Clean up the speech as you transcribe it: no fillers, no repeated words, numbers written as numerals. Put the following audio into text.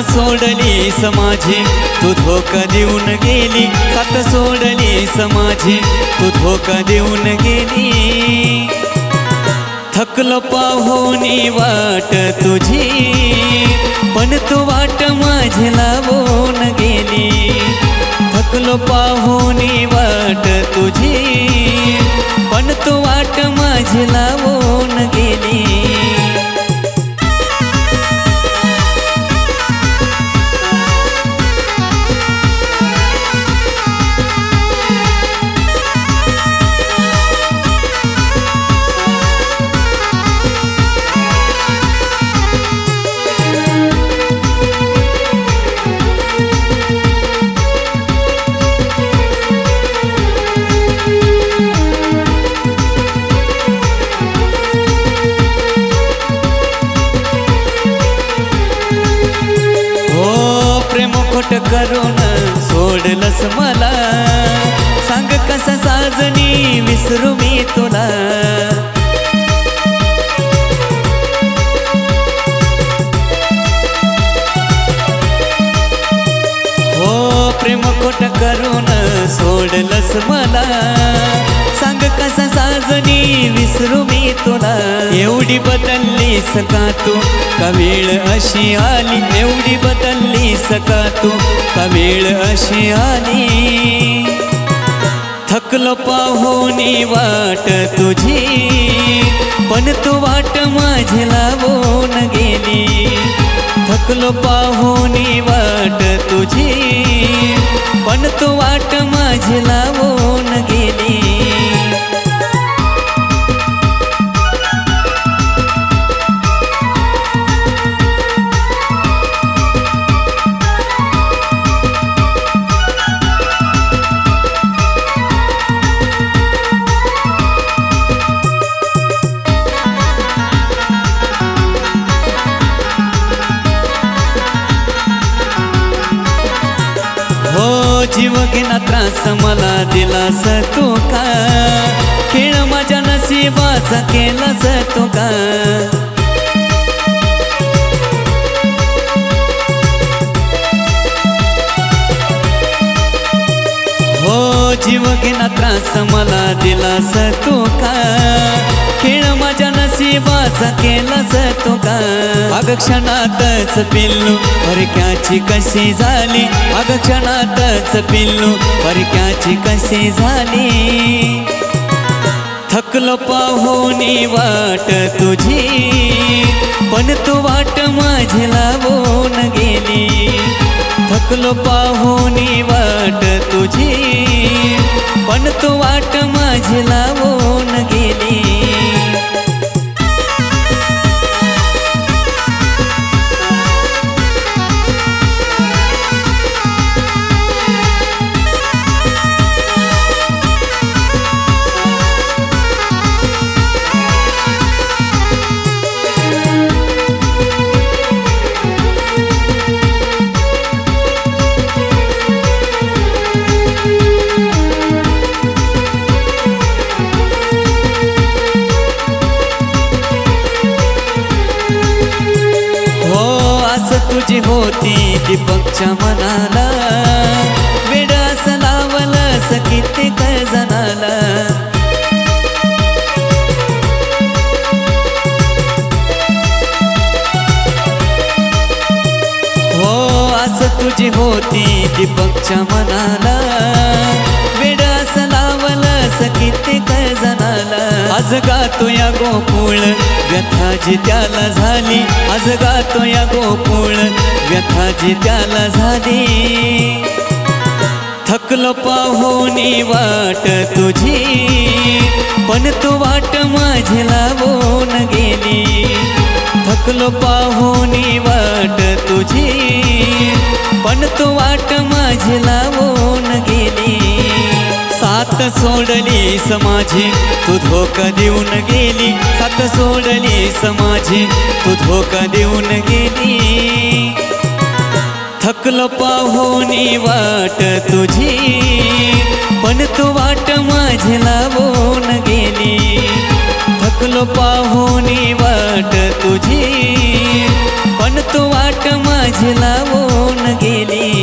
सोडली समाजी तू धोका देऊन गेली, साथ सोडली समाजी तू धोका देऊन गेली। थकलो पाहुनी वाट तुझी, पण तू वाट माझी लावून गेली। थकलो पाहुनी वाट तुझी, पण तू वाट माझी लावून गेली। खोट करून सोडलस मला, सांग कसा साजनी विसरू मी तुला। हो प्रेम खोट करून सोडलस मला, सांग कसा साजनी विसरू मी तुला। एवढी बदललीस का तू, का वेळ अशी आली, एवढी बदललीस का तू, का वेळ अशी आली। थकलो पाहुनी वाट तुझी, पण तू वाट माझी लावून गेली। थकलो पाहुनी वाट तुझी, पण तू वाट माझी लावून गेली। जीव घेना त्रास मला दिलास तू का, खेळ माझ्या नशिबाचा केलास तू का। हो जीव घेना त्रास मला दिलास तू का, खेळ माझ्या नशिबाचा केलास तू का। अग क्षणातच पिल्लू परक्याची कशी झाली, अग क्षणातच पिल्लू परक्याची कशी झाली। थकलो पाहुनी वाट तुझी, पण तू वाट माझी लावून गेली। थकलो पाहुनी वाट तुझी, पण तू वाट माझी लावून गेली। तुझी होती दीपकच्या मनाला, वेड असं लावलंस कित्येक जणाला। हो असं तुझी होती दीपकच्या मनाला, वेड असं लावलंस कित्येक जणाला। आज गातो या गोकुळ व्यथा जी त्याला झाली, आज गातो या गोकुळ व्यथा जी त्याला झाली। थकलो पाहुनी वाट तुझी, पण तू वाट माझी लावून गेली। थकलो पाहुनी वाट तुझी, पण तू वाट माझी लावून गेली। साथ सोडली समाजी तू धोका देऊन गेली, साथ सोडली समाजी तू धोका देऊन गेली। थकलो पाहुनी वाट तुझी, पण तू वाट माझी लावून गेली। थकलो पाहुनी वाट तुझी, पण तू वाट माझी लावून गेली